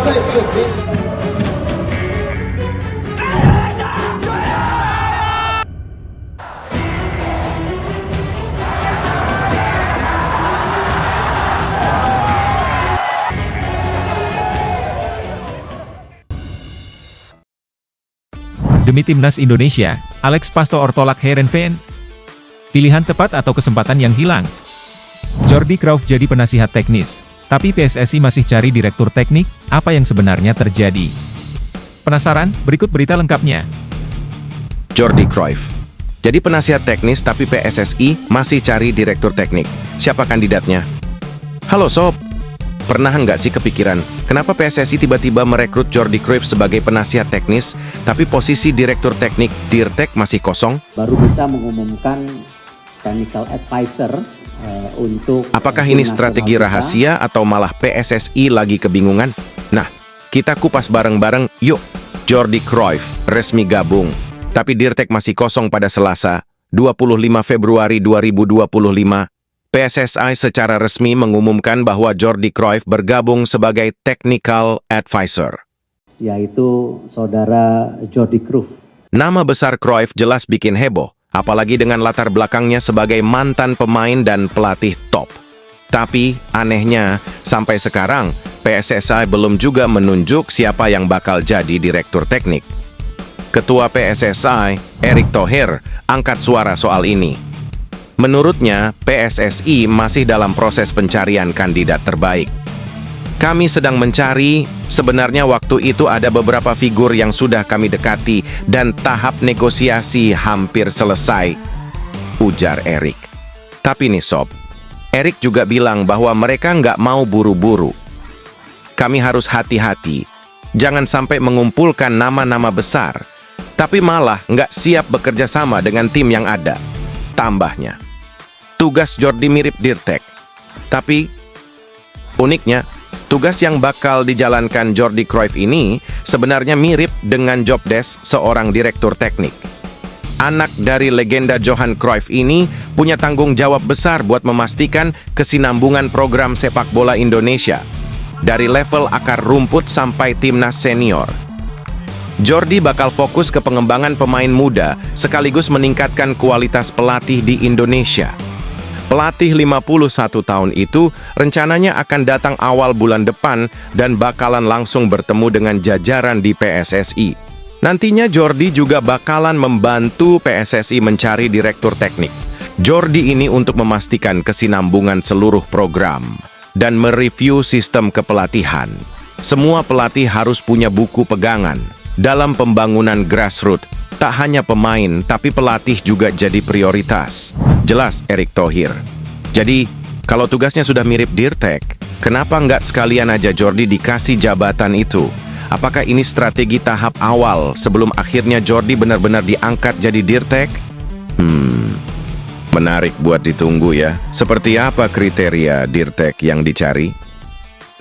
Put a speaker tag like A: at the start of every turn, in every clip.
A: Demi Timnas Indonesia, Alex Pasto Ortolak Heerenveen. Pilihan tepat atau kesempatan yang hilang? Jordi Cruyff jadi penasihat teknis, tapi PSSI masih cari direktur teknik. Apa yang sebenarnya terjadi? Penasaran? Berikut berita lengkapnya.
B: Jordi Cruyff jadi penasihat teknis, tapi PSSI masih cari direktur teknik. Siapa kandidatnya? Halo Sob, pernah nggak sih kepikiran, kenapa PSSI tiba-tiba merekrut Jordi Cruyff sebagai penasihat teknis, tapi posisi direktur teknik Dirtek masih kosong?
C: Baru bisa mengumumkan technical advisor untuk...
B: Apakah ini strategi rahasia atau malah PSSI lagi kebingungan? Nah, kita kupas bareng-bareng, yuk! Jordi Cruyff resmi gabung, tapi Dirtek masih kosong pada Selasa, 25 Februari 2025. PSSI secara resmi mengumumkan bahwa Jordi Cruyff bergabung sebagai technical advisor,
C: yaitu saudara Jordi Cruyff.
B: Nama besar Cruyff jelas bikin heboh, apalagi dengan latar belakangnya sebagai mantan pemain dan pelatih top. Tapi, anehnya, sampai sekarang, PSSI belum juga menunjuk siapa yang bakal jadi direktur teknik. Ketua PSSI, Erick Thohir, angkat suara soal ini. Menurutnya, PSSI masih dalam proses pencarian kandidat terbaik. Kami sedang mencari, sebenarnya waktu itu ada beberapa figur yang sudah kami dekati dan tahap negosiasi hampir selesai, ujar Erick. Tapi nih Sob, Erick juga bilang bahwa mereka nggak mau buru-buru. Kami harus hati-hati, jangan sampai mengumpulkan nama-nama besar, tapi malah nggak siap bekerja sama dengan tim yang ada. Tambahnya, tugas Jordi mirip Dirtek, tapi uniknya, tugas yang bakal dijalankan Jordi Cruyff ini sebenarnya mirip dengan job desk seorang direktur teknik. Anak dari legenda Johan Cruyff ini punya tanggung jawab besar buat memastikan kesinambungan program sepak bola Indonesia, dari level akar rumput sampai timnas senior. Jordi bakal fokus ke pengembangan pemain muda sekaligus meningkatkan kualitas pelatih di Indonesia. Pelatih 51 tahun itu rencananya akan datang awal bulan depan dan bakalan langsung bertemu dengan jajaran di PSSI. Nantinya Jordi juga bakalan membantu PSSI mencari direktur teknik. Jordi ini untuk memastikan kesinambungan seluruh program dan mereview sistem kepelatihan. Semua pelatih harus punya buku pegangan. Dalam pembangunan grassroots, tak hanya pemain, tapi pelatih juga jadi prioritas. Jelas Erick Thohir. Jadi, kalau tugasnya sudah mirip Dirtek, kenapa nggak sekalian aja Jordi dikasih jabatan itu? Apakah ini strategi tahap awal sebelum akhirnya Jordi benar-benar diangkat jadi Dirtek? Menarik buat ditunggu ya. Seperti apa kriteria Dirtek yang dicari?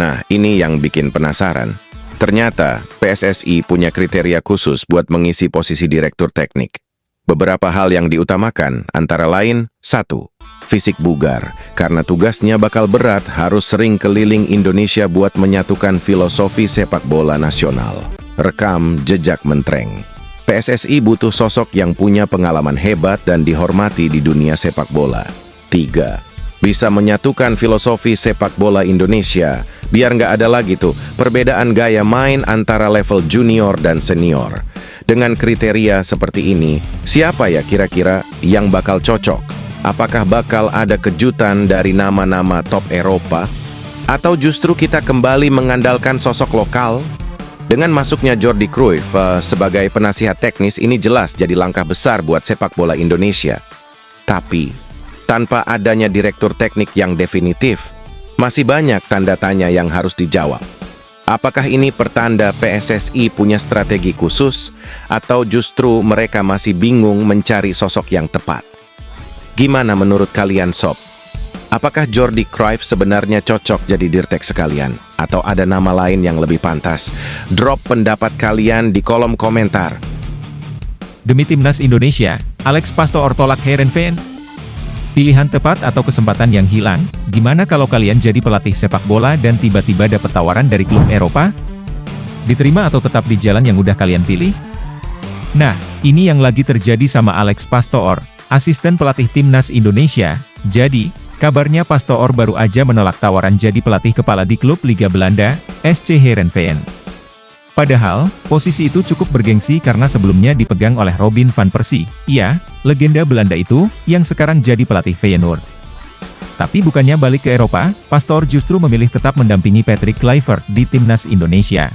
B: Nah, ini yang bikin penasaran. Ternyata, PSSI punya kriteria khusus buat mengisi posisi direktur teknik. Beberapa hal yang diutamakan, antara lain, 1. Fisik bugar, karena tugasnya bakal berat harus sering keliling Indonesia buat menyatukan filosofi sepak bola nasional. Rekam jejak mentereng. PSSI butuh sosok yang punya pengalaman hebat dan dihormati di dunia sepak bola. 3. Bisa menyatukan filosofi sepak bola Indonesia, biar nggak ada lagi tuh perbedaan gaya main antara level junior dan senior. Dengan kriteria seperti ini, siapa ya kira-kira yang bakal cocok? Apakah bakal ada kejutan dari nama-nama top Eropa? Atau justru kita kembali mengandalkan sosok lokal? Dengan masuknya Jordi Cruyff sebagai penasihat teknis, ini jelas jadi langkah besar buat sepak bola Indonesia. Tapi, tanpa adanya direktur teknik yang definitif, masih banyak tanda tanya yang harus dijawab. Apakah ini pertanda PSSI punya strategi khusus, atau justru mereka masih bingung mencari sosok yang tepat? Gimana menurut kalian Sob? Apakah Jordi Cruyff sebenarnya cocok jadi Dirtek sekalian? Atau ada nama lain yang lebih pantas? Drop pendapat kalian di kolom komentar.
A: Demi Timnas Indonesia, Alex Pasto Ortolak Heerenveen. Pilihan tepat atau kesempatan yang hilang? Gimana kalau kalian jadi pelatih sepak bola dan tiba-tiba dapat tawaran dari klub Eropa? Diterima atau tetap di jalan yang udah kalian pilih? Nah, ini yang lagi terjadi sama Alex Pastoor, asisten pelatih Timnas Indonesia. Jadi, kabarnya Pastoor baru aja menolak tawaran jadi pelatih kepala di klub Liga Belanda, SC Heerenveen. Padahal, posisi itu cukup bergengsi karena sebelumnya dipegang oleh Robin van Persie, iya, legenda Belanda itu, yang sekarang jadi pelatih Feyenoord. Tapi bukannya balik ke Eropa, Pastoor justru memilih tetap mendampingi Patrick Kluivert di Timnas Indonesia.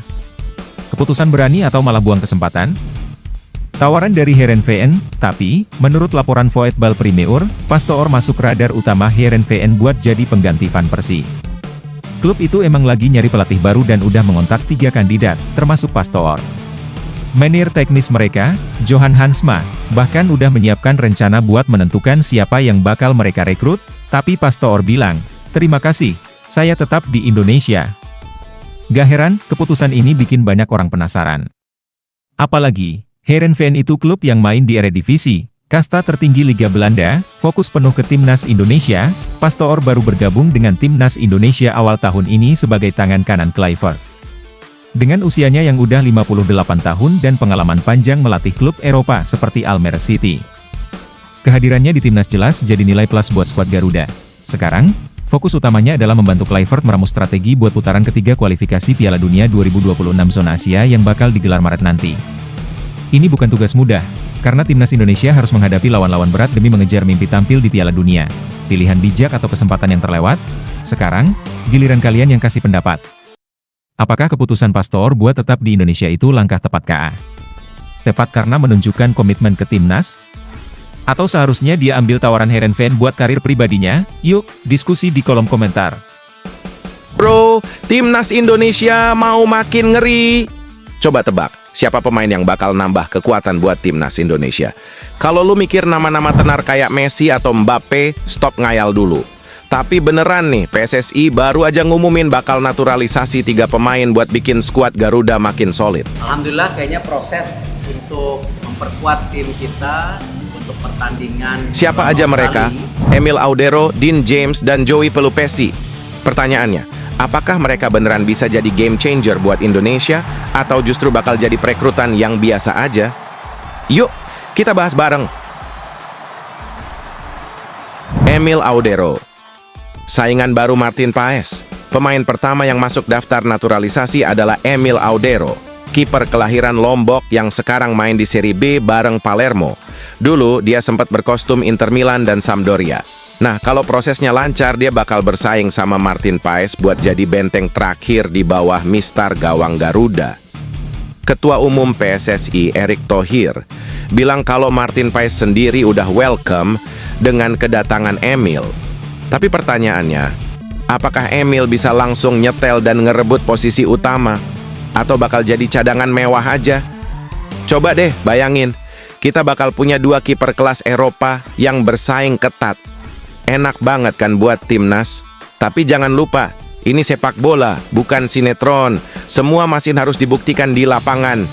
A: Keputusan berani atau malah buang kesempatan? Tawaran dari Heerenveen, tapi, menurut laporan Voetbal Primeur, Pastoor masuk radar utama Heerenveen buat jadi pengganti Van Persie. Klub itu emang lagi nyari pelatih baru dan udah mengontak 3 kandidat, termasuk Pastoor. Manajer teknis mereka, Johan Hansma, bahkan udah menyiapkan rencana buat menentukan siapa yang bakal mereka rekrut, tapi Pastoor bilang, "Terima kasih, saya tetap di Indonesia." Gak heran, keputusan ini bikin banyak orang penasaran. Apalagi, Heerenveen itu klub yang main di Eredivisie, kasta tertinggi Liga Belanda, fokus penuh ke Timnas Indonesia. Pastoor baru bergabung dengan Timnas Indonesia awal tahun ini sebagai tangan kanan Kluivert. Dengan usianya yang udah 58 tahun dan pengalaman panjang melatih klub Eropa seperti Almere City, kehadirannya di Timnas jelas jadi nilai plus buat skuad Garuda. Sekarang, fokus utamanya adalah membantu Kluivert meramu strategi buat putaran ketiga kualifikasi Piala Dunia 2026 zona Asia yang bakal digelar Maret nanti. Ini bukan tugas mudah, karena Timnas Indonesia harus menghadapi lawan-lawan berat demi mengejar mimpi tampil di Piala Dunia. Pilihan bijak atau kesempatan yang terlewat? Sekarang, giliran kalian yang kasih pendapat. Apakah keputusan Pastoor buat tetap di Indonesia itu langkah tepat KA? Tepat karena menunjukkan komitmen ke Timnas? Atau seharusnya dia ambil tawaran Heerenveen buat karir pribadinya? Yuk, diskusi di kolom komentar.
B: Bro, Timnas Indonesia mau makin ngeri. Coba tebak, siapa pemain yang bakal nambah kekuatan buat Timnas Indonesia? Kalau lu mikir nama-nama tenar kayak Messi atau Mbappe, stop ngayal dulu. Tapi beneran nih, PSSI baru aja ngumumin bakal naturalisasi 3 pemain buat bikin skuad Garuda makin solid.
C: Alhamdulillah kayaknya proses untuk memperkuat tim kita untuk pertandingan.
B: Siapa aja mereka? Emil Audero, Dean James, dan Joey Pelupesi. Pertanyaannya, apakah mereka beneran bisa jadi game changer buat Indonesia, atau justru bakal jadi perekrutan yang biasa aja? Yuk, kita bahas bareng. Emil Audero, saingan baru Martin Paes. Pemain pertama yang masuk daftar naturalisasi adalah Emil Audero, kiper kelahiran Lombok yang sekarang main di Serie B bareng Palermo. Dulu, dia sempat berkostum Inter Milan dan Sampdoria. Nah, kalau prosesnya lancar, dia bakal bersaing sama Martin Paes buat jadi benteng terakhir di bawah mistar gawang Garuda. Ketua Umum PSSI, Erick Thohir, bilang kalau Martin Paes sendiri udah welcome dengan kedatangan Emil. Tapi pertanyaannya, apakah Emil bisa langsung nyetel dan ngerebut posisi utama? Atau bakal jadi cadangan mewah aja? Coba deh bayangin, kita bakal punya 2 kiper kelas Eropa yang bersaing ketat. Enak banget kan buat Timnas? Tapi jangan lupa, ini sepak bola, bukan sinetron. Semua masih harus dibuktikan di lapangan.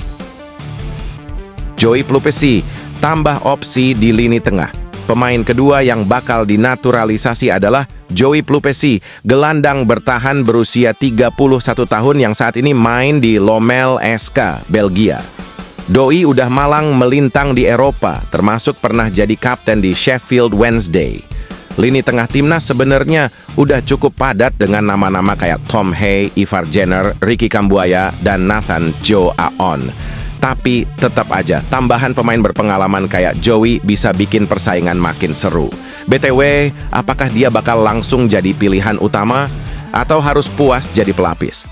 B: Joey Pelupesi, tambah opsi di lini tengah. Pemain kedua yang bakal dinaturalisasi adalah Joey Pelupesi, gelandang bertahan berusia 31 tahun yang saat ini main di Lommel SK, Belgia. Doi udah malang melintang di Eropa, termasuk pernah jadi kapten di Sheffield Wednesday. Lini tengah Timnas sebenarnya udah cukup padat dengan nama-nama kayak Tom Hay, Ivar Jenner, Ricky Kambuaya, dan Nathan Joe Aon. Tapi tetap aja, tambahan pemain berpengalaman kayak Joey bisa bikin persaingan makin seru. BTW, apakah dia bakal langsung jadi pilihan utama atau harus puas jadi pelapis?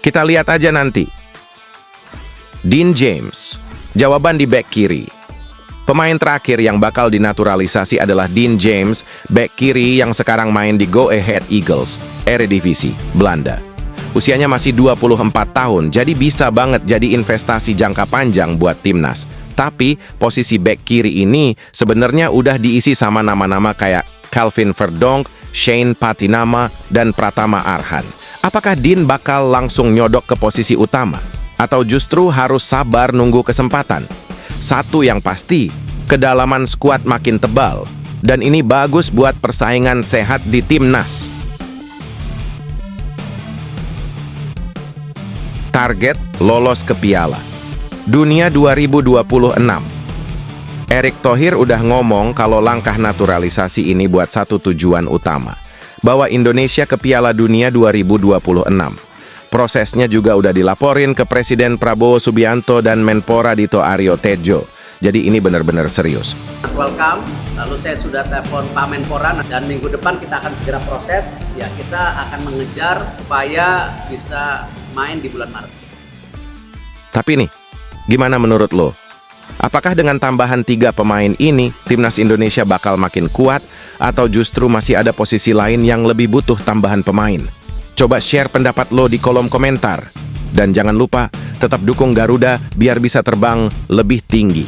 B: Kita lihat aja nanti. Dean James, jawaban di bek kiri. Pemain terakhir yang bakal dinaturalisasi adalah Dean James, bek kiri yang sekarang main di Go Ahead Eagles, Eredivisie, Belanda. Usianya masih 24 tahun, jadi bisa banget jadi investasi jangka panjang buat Timnas. Tapi, posisi bek kiri ini sebenarnya udah diisi sama nama-nama kayak Calvin Verdonk, Shane Patinama, dan Pratama Arhan. Apakah Dean bakal langsung nyodok ke posisi utama? Atau justru harus sabar nunggu kesempatan? Satu yang pasti, kedalaman skuad makin tebal. Dan ini bagus buat persaingan sehat di Timnas. Target lolos ke Piala Dunia 2026. Erick Thohir udah ngomong kalau langkah naturalisasi ini buat satu tujuan utama, bawa Indonesia ke Piala Dunia 2026. Prosesnya juga udah dilaporin ke Presiden Prabowo Subianto dan Menpora Dito Aryo Tejo. Jadi ini benar-benar serius.
C: Welcome, lalu saya sudah telepon Pak Menpora dan minggu depan kita akan segera proses. Ya, kita akan mengejar supaya bisa main di bulan Maret.
B: Tapi nih, gimana menurut lo? Apakah dengan tambahan 3 pemain ini, timnas Indonesia bakal makin kuat atau justru masih ada posisi lain yang lebih butuh tambahan pemain? Coba share pendapat lo di kolom komentar. Dan jangan lupa, tetap dukung Garuda biar bisa terbang lebih tinggi.